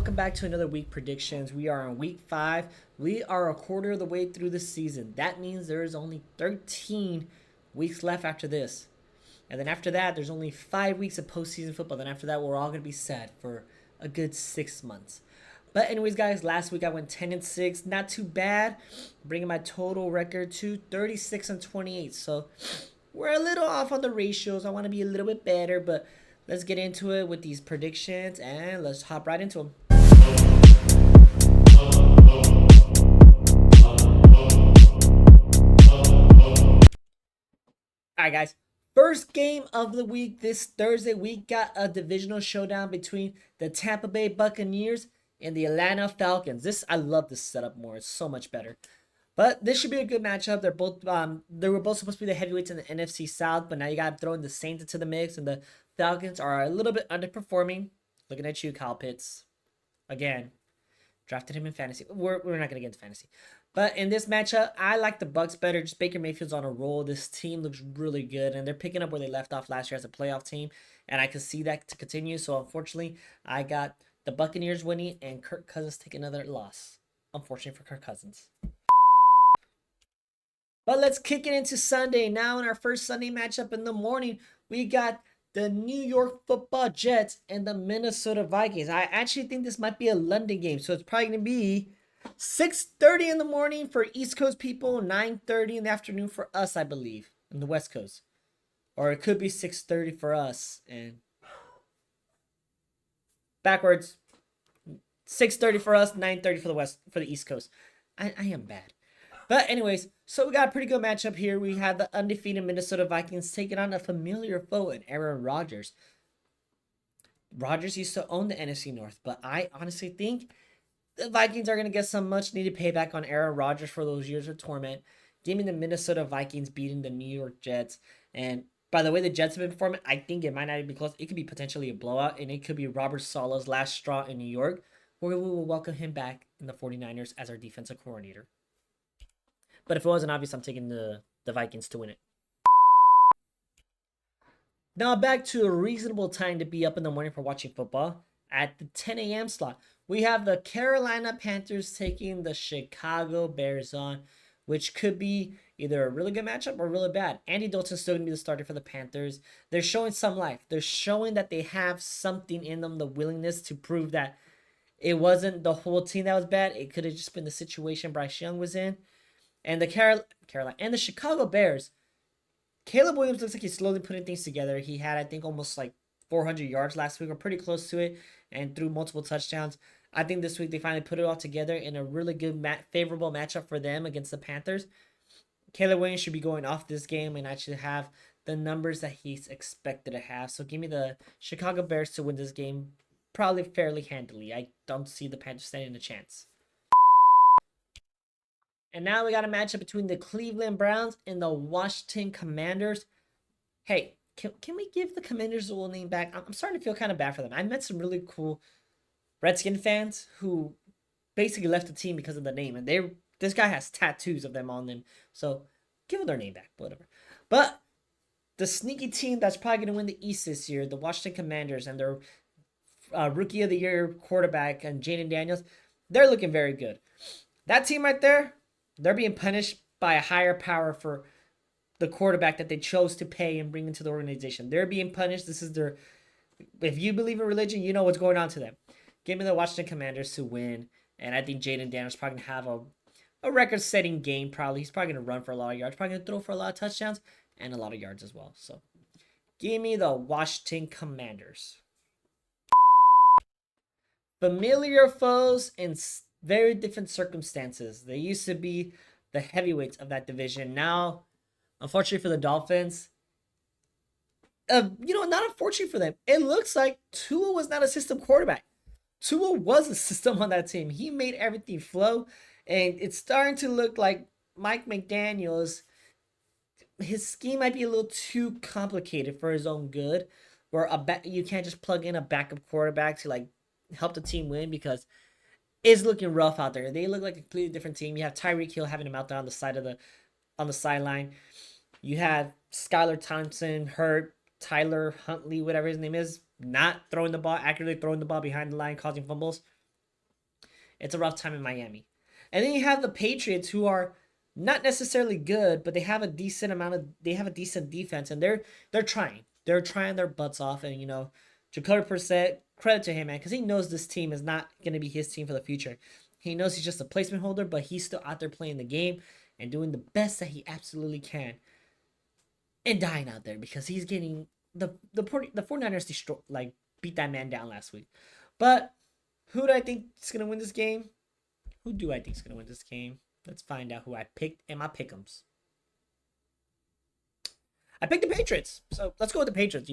welcome back to another week predictions. We are on week 5. We are a quarter of the way through the season. That means there is only 13 weeks left after this. And then after that, there's only 5 weeks of postseason football. Then after that, we're all going to be set for a good 6 months. But anyways, guys, last week I went 10-6. Not too bad. Bringing my total record to 36-28. So we're a little off on the ratios. I want to be a little bit better, but let's get into it with these predictions and let's hop right into them. All right, guys. First game of the week this Thursday, we got a divisional showdown between the Tampa Bay Buccaneers and the Atlanta Falcons. I love this setup more. It's so much better. But this should be a good matchup. They were both supposed to be the heavyweights in the NFC South, but now you got to throw in the Saints into the mix, and the Falcons are a little bit underperforming. Looking at you, Kyle Pitts. Again, drafted him in fantasy. We're not gonna get into fantasy, but in this matchup, I like the Bucks better. Just Baker Mayfield's on a roll. This team looks really good, and they're picking up where they left off last year as a playoff team, and I can see that to continue. So unfortunately, I got the Buccaneers winning and Kirk Cousins taking another loss. Unfortunately for Kirk Cousins. But let's kick it into Sunday. Now in our first Sunday matchup in the morning, we got the New York Football Jets and the Minnesota Vikings. I actually think this might be a London game, so it's probably going to be 6:30 in the morning for East Coast people, 9:30 in the afternoon for us, I believe, in the West Coast. Or it could be 6:30 for us and backwards. 6:30 for us, 9:30 for the East Coast. I am bad. But anyways, so we got a pretty good matchup here. We have the undefeated Minnesota Vikings taking on a familiar foe in Aaron Rodgers. Rodgers used to own the NFC North, but I honestly think the Vikings are going to get some much needed payback on Aaron Rodgers for those years of torment. Give me the Minnesota Vikings beating the New York Jets. And by the way the Jets have been performing, I think it might not even be close. It could be potentially a blowout, and it could be Robert Sala's last straw in New York, where we will welcome him back in the 49ers as our defensive coordinator. But if it wasn't obvious, I'm taking the Vikings to win it. Now back to a reasonable time to be up in the morning for watching football. At the 10 a.m. slot, we have the Carolina Panthers taking the Chicago Bears on, which could be either a really good matchup or really bad. Andy Dalton's still going to be the starter for the Panthers. They're showing some life. They're showing that they have something in them, the willingness to prove that it wasn't the whole team that was bad. It could have just been the situation Bryce Young was in. And the Carolina and the Chicago Bears, Caleb Williams looks like he's slowly putting things together. He had, I think, almost like 400 yards last week, or pretty close to it, and threw multiple touchdowns. I think this week they finally put it all together in a really good, favorable matchup for them against the Panthers. Caleb Williams should be going off this game and actually have the numbers that he's expected to have. So give me the Chicago Bears to win this game probably fairly handily. I don't see the Panthers standing a chance. And now we got a matchup between the Cleveland Browns and the Washington Commanders. Hey, can we give the Commanders a little name back? I'm starting to feel kind of bad for them. I met some really cool Redskin fans who basically left the team because of the name. And this guy has tattoos of them on them. So give them their name back, whatever. But the sneaky team that's probably going to win the East this year, the Washington Commanders, and their Rookie of the Year quarterback and Jaden Daniels, they're looking very good. That team right there, they're being punished by a higher power for the quarterback that they chose to pay and bring into the organization. They're being punished. This is their... If you believe in religion, you know what's going on to them. Give me the Washington Commanders to win. And I think Jaden Daniels is probably going to have a record-setting game probably. He's probably going to run for a lot of yards. Probably going to throw for a lot of touchdowns and a lot of yards as well. So give me the Washington Commanders. Familiar foes in very different circumstances. They used to be the heavyweights of that division. Now, unfortunately for the Dolphins, not unfortunately for them, it looks like Tua was not a system quarterback. Tua was a system on that team. He made everything flow, and it's starting to look like Mike McDaniels, his scheme might be a little too complicated for his own good, where you can't just plug in a backup quarterback to like help the team win, because it's looking rough out there. They look like a completely different team. You have Tyreek Hill having him out there on the sideline. You have Skylar Thompson hurt, Tyler Huntley, whatever his name is, not throwing the ball accurately, throwing the ball behind the line, causing fumbles. it's a rough time in Miami. And then you have the Patriots, who are not necessarily good, but they have a decent defense, and they're trying. They're trying their butts off, and Jacoby Brissett, credit to him, man, because he knows this team is not going to be his team for the future. He knows he's just a placement holder, but he's still out there playing the game and doing the best that he absolutely can, and dying out there because he's getting the 49ers beat that man down last week. But who do I think is gonna win this game? Who do I think is gonna win this game? Let's find out who I picked in my pick'ems. I picked the Patriots, so let's go with the Patriots.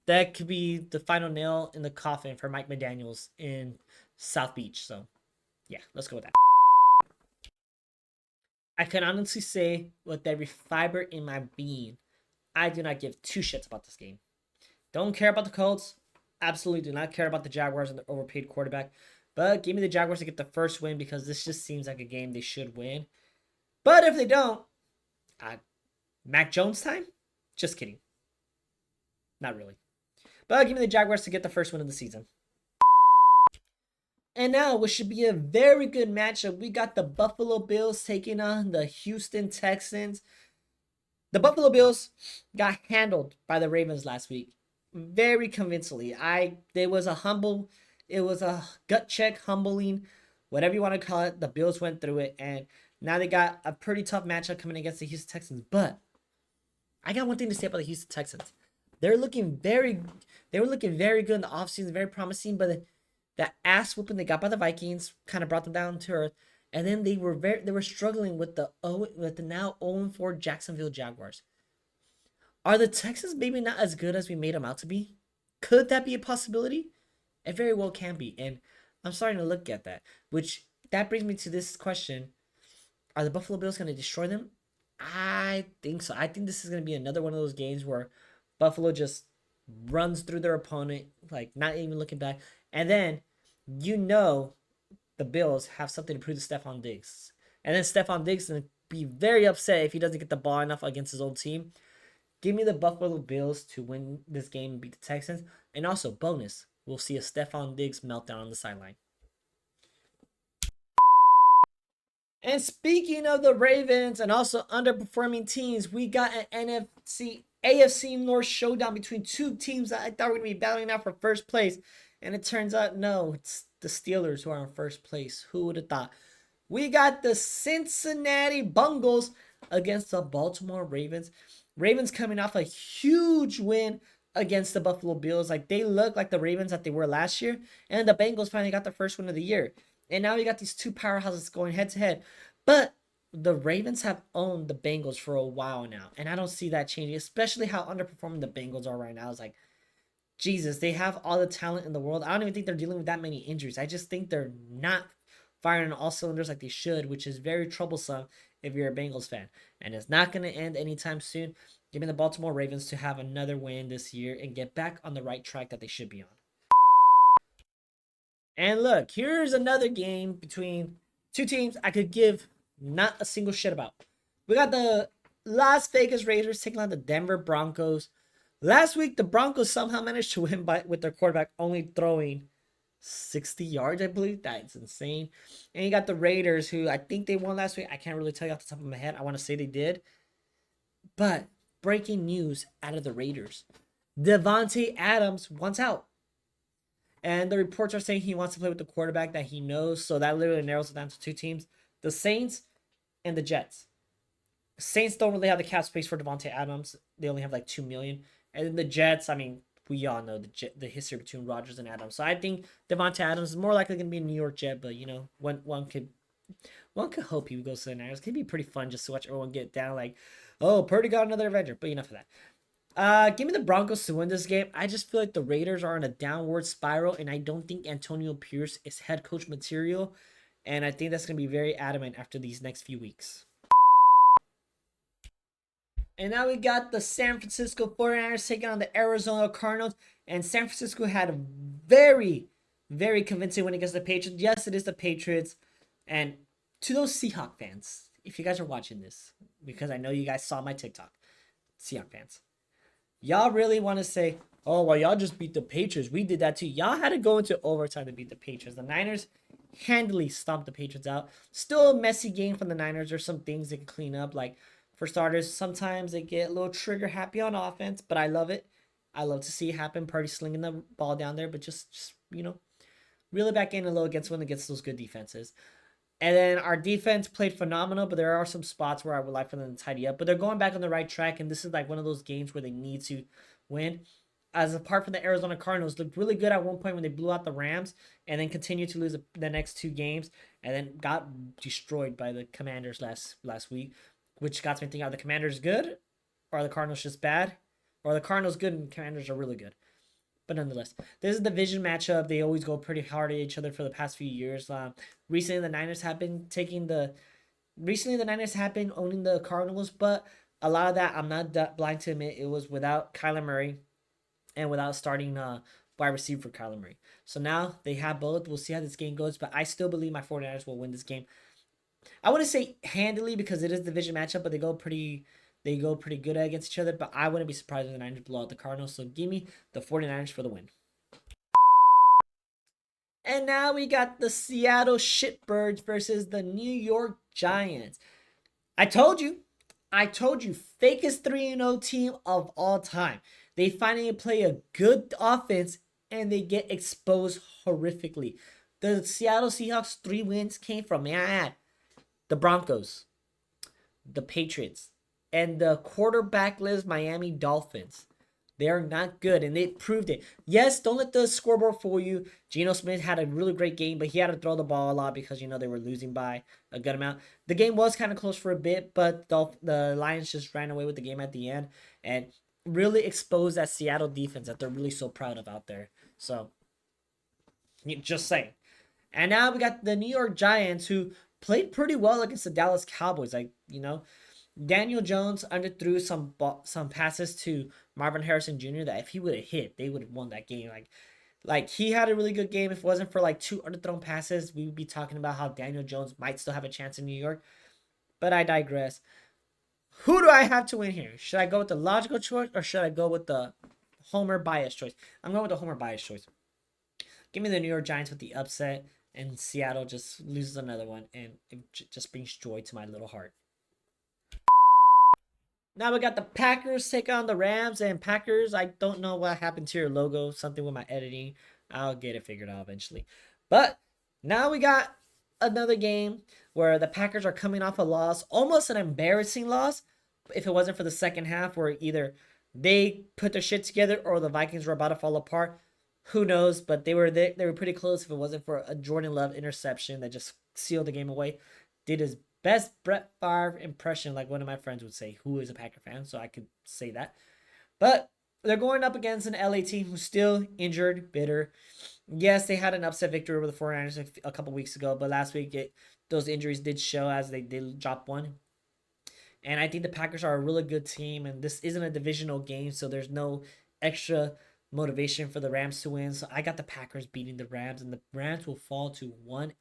That could be the final nail in the coffin for Mike McDaniels in South Beach. So yeah, let's go with that. I can honestly say with every fiber in my being, I do not give two shits about this game. Don't care about the Colts. Absolutely do not care about the Jaguars and their overpaid quarterback. But give me the Jaguars to get the first win because this just seems like a game they should win. But if they don't, Mac Jones time? Just kidding. Not really. But give me the Jaguars to get the first win of the season. And now, what should be a very good matchup, we got the Buffalo Bills taking on the Houston Texans. The Buffalo Bills got handled by the Ravens last week very convincingly. It was a gut check, humbling, whatever you want to call it. The Bills went through it, and now they got a pretty tough matchup coming against the Houston Texans. But I got one thing to say about the Houston Texans. They were looking very good in the offseason, very promising, but that ass whooping they got by the Vikings kind of brought them down to earth. And then they were struggling with the now 0-4 Jacksonville Jaguars. Are the Texans maybe not as good as we made them out to be? Could that be a possibility? It very well can be. And I'm starting to look at that. That brings me to this question. Are the Buffalo Bills going to destroy them? I think so. I think this is going to be another one of those games where Buffalo just runs through their opponent, like not even looking back. And then, the Bills have something to prove to Stephon Diggs. And then Stephon Diggs is going to be very upset if he doesn't get the ball enough against his old team. Give me the Buffalo Bills to win this game and beat the Texans. And also, bonus, we'll see a Stephon Diggs meltdown on the sideline. And speaking of the Ravens and also underperforming teams, we got an AFC North showdown between two teams that I thought were going to be battling out for first place. And it turns out, no, it's the Steelers who are in first place. Who would have thought? We got the Cincinnati Bengals against the Baltimore Ravens. Ravens coming off a huge win against the Buffalo Bills. Like, they look like the Ravens that they were last year. And the Bengals finally got their first win of the year. And now we got these two powerhouses going head to head. But the Ravens have owned the Bengals for a while now. And I don't see that changing, especially how underperforming the Bengals are right now. It's like, Jesus, they have all the talent in the world. I don't even think they're dealing with that many injuries. I just think they're not firing on all cylinders like they should, which is very troublesome if you're a Bengals fan. And it's not going to end anytime soon. Give me the Baltimore Ravens to have another win this year and get back on the right track that they should be on. And look, here's another game between two teams I could give not a single shit about. We got the Las Vegas Raiders taking on the Denver Broncos. Last week, the Broncos somehow managed to win with their quarterback only throwing 60 yards, I believe. That's insane. And you got the Raiders, who I think they won last week. I can't really tell you off the top of my head. I want to say they did. But breaking news out of the Raiders. Davante Adams wants out. And the reports are saying he wants to play with the quarterback that he knows. So that literally narrows it down to two teams. The Saints and the Jets. The Saints don't really have the cap space for Davante Adams. They only have like $2 million. And then the Jets, I mean, we all know the history between Rodgers and Adams. So I think Davante Adams is more likely going to be a New York Jet. But, one could hope he would go to the Niners. It could be pretty fun just to watch everyone get down like, oh, Purdy got another Avenger. But enough of that. Give me the Broncos to win this game. I just feel like the Raiders are in a downward spiral, and I don't think Antonio Pierce is head coach material. And I think that's going to be very adamant after these next few weeks. And now we got the San Francisco 49ers taking on the Arizona Cardinals. And San Francisco had a very, very convincing win against the Patriots. Yes, it is the Patriots. And to those Seahawks fans, if you guys are watching this, because I know you guys saw my TikTok, Seahawks fans, y'all really want to say, oh, well, y'all just beat the Patriots. We did that too. Y'all had to go into overtime to beat the Patriots. The Niners handily stomped the Patriots out. Still a messy game from the Niners. There's some things they can clean up. Like, for starters, sometimes they get a little trigger happy on offense, but I love it. I love to see it happen. Purdy slinging the ball down there, but just reel it back in a little against when it gets those good defenses. And then our defense played phenomenal, but there are some spots where I would like for them to tidy up. But they're going back on the right track, and this is like one of those games where they need to win. As apart from the Arizona Cardinals, looked really good at one point when they blew out the Rams, and then continued to lose the next two games, and then got destroyed by the Commanders last week, which got me thinking: are the Commanders good, or are the Cardinals just bad, or are the Cardinals good and Commanders are really good? But nonetheless, this is a division matchup. They always go pretty hard at each other for the past few years. Recently, the Niners have been owning the Cardinals, but a lot of that, I'm not blind to admit, it was without Kyler Murray and without starting wide receiver for Kyler Murray. So now they have both. We'll see how this game goes, but I still believe my 49ers will win this game. I wouldn't say handily because it is a division matchup, but they go pretty good against each other, but I wouldn't be surprised if the Niners blow out the Cardinals. So give me the 49ers for the win. And now we got the Seattle Shitbirds versus the New York Giants. I told you, fakest 3-0 team of all time. They finally play a good offense and they get exposed horrifically. The Seattle Seahawks 3 wins came from, may I add, the Broncos, the Patriots, and the quarterbackless Miami Dolphins. They are not good, and they proved it. Yes, don't let the scoreboard fool you. Geno Smith had a really great game, but he had to throw the ball a lot because, they were losing by a good amount. The game was kind of close for a bit, but the Lions just ran away with the game at the end and really exposed that Seattle defense that they're really so proud of out there. So, just saying. And now we got the New York Giants, who played pretty well against the Dallas Cowboys. Daniel Jones underthrew some passes to Marvin Harrison Jr. that if he would have hit, they would have won that game. Like he had a really good game. If it wasn't for like 2 underthrown passes, we would be talking about how Daniel Jones might still have a chance in New York. But I digress. Who do I have to win here? Should I go with the logical choice or should I go with the Homer bias choice? I'm going with the Homer bias choice. Give me the New York Giants with the upset, and Seattle just loses another one, and it just brings joy to my little heart. Now we got the Packers take on the Rams, and Packers, I don't know what happened to your logo, something with my editing. I'll get it figured out eventually. But now we got another game where the Packers are coming off a loss, almost an embarrassing loss, if it wasn't for the second half where either they put their shit together or the Vikings were about to fall apart. Who knows? But they were pretty close if it wasn't for a Jordan Love interception that just sealed the game away. Did his best Brett Favre impression, like one of my friends would say, who is a Packer fan, so I could say that. But they're going up against an LA team who's still injured, bitter. Yes, they had an upset victory over the 49ers a couple weeks ago, but last week those injuries did show as they did drop one. And I think the Packers are a really good team, and this isn't a divisional game, so there's no extra motivation for the Rams to win. So I got the Packers beating the Rams, and the Rams will fall to 1-4.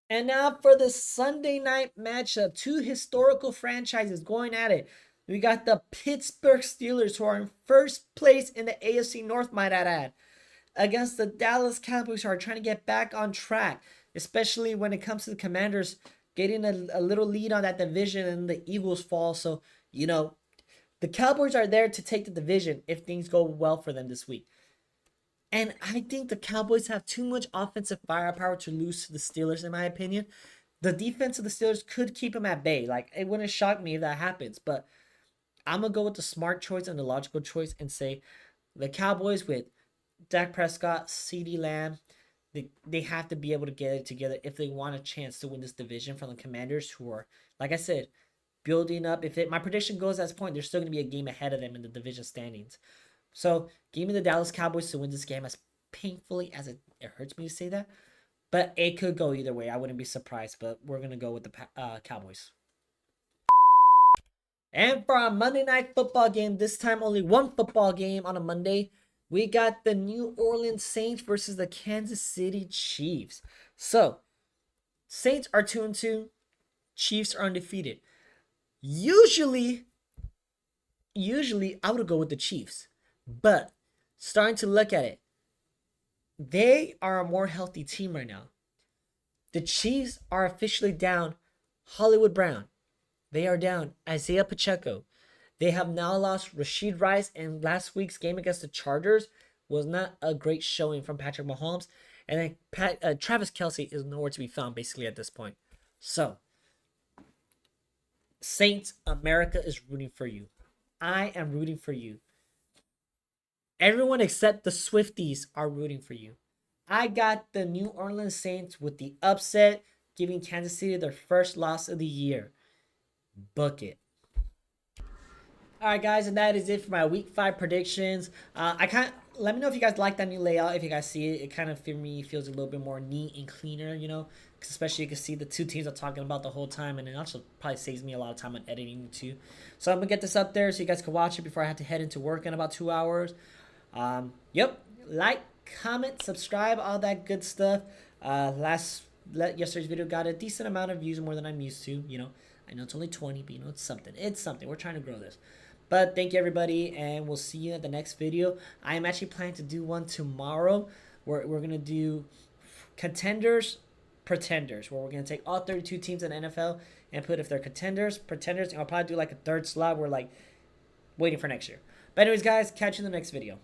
And now for the Sunday night matchup, 2 historical franchises going at it. We got the Pittsburgh Steelers, who are in first place in the AFC North, might I add, against the Dallas Cowboys, who are trying to get back on track, especially when it comes to the Commanders getting a little lead on that division and the Eagles fall. So, the Cowboys are there to take the division if things go well for them this week. And I think the Cowboys have too much offensive firepower to lose to the Steelers, in my opinion. The defense of the Steelers could keep them at bay. Like, it wouldn't shock me if that happens. But I'm going to go with the smart choice and the logical choice and say the Cowboys with Dak Prescott, CeeDee Lamb, they have to be able to get it together if they want a chance to win this division from the Commanders, who are, like I said, building up. My prediction goes at this point, there's still going to be a game ahead of them in the division standings. So give me the Dallas Cowboys to win this game, as painfully as it hurts me to say that. But it could go either way. I wouldn't be surprised, but we're going to go with the Cowboys. And for our Monday Night Football game, this time only one football game on a Monday, we got the New Orleans Saints versus the Kansas City Chiefs. So, Saints are 2-2. Chiefs are undefeated. Usually, I would go with the Chiefs. But, starting to look at it, they are a more healthy team right now. The Chiefs are officially down Hollywood Brown. They are down Isaiah Pacheco. They have now lost Rashid Rice, and last week's game against the Chargers was not a great showing from Patrick Mahomes. And then Travis Kelce is nowhere to be found basically at this point. So, Saints, America is rooting for you. I am rooting for you. Everyone except the Swifties are rooting for you. I got the New Orleans Saints with the upset, giving Kansas City their first loss of the year. Book it. All right, guys, and that is it for my Week 5 predictions. Let me know if you guys like that new layout. If you guys see it, it kind of for me feels a little bit more neat and cleaner, you know. Because especially you can see the two teams I'm talking about the whole time, and it also probably saves me a lot of time on editing too. So I'm gonna get this up there so you guys can watch it before I have to head into work in about 2 hours. Yep, like, comment, subscribe, all that good stuff. Yesterday's video got a decent amount of views, more than I'm used to. You know, I know it's only 20, but you know it's something. It's something. We're trying to grow this. But thank you everybody, and we'll see you at the next video. I am actually planning to do one tomorrow. We're gonna do contenders, pretenders, where we're gonna take all 32 teams in the NFL and put if they're contenders, pretenders, and I'll probably do like a third slot. We're like waiting for next year. But anyways, guys, catch you in the next video.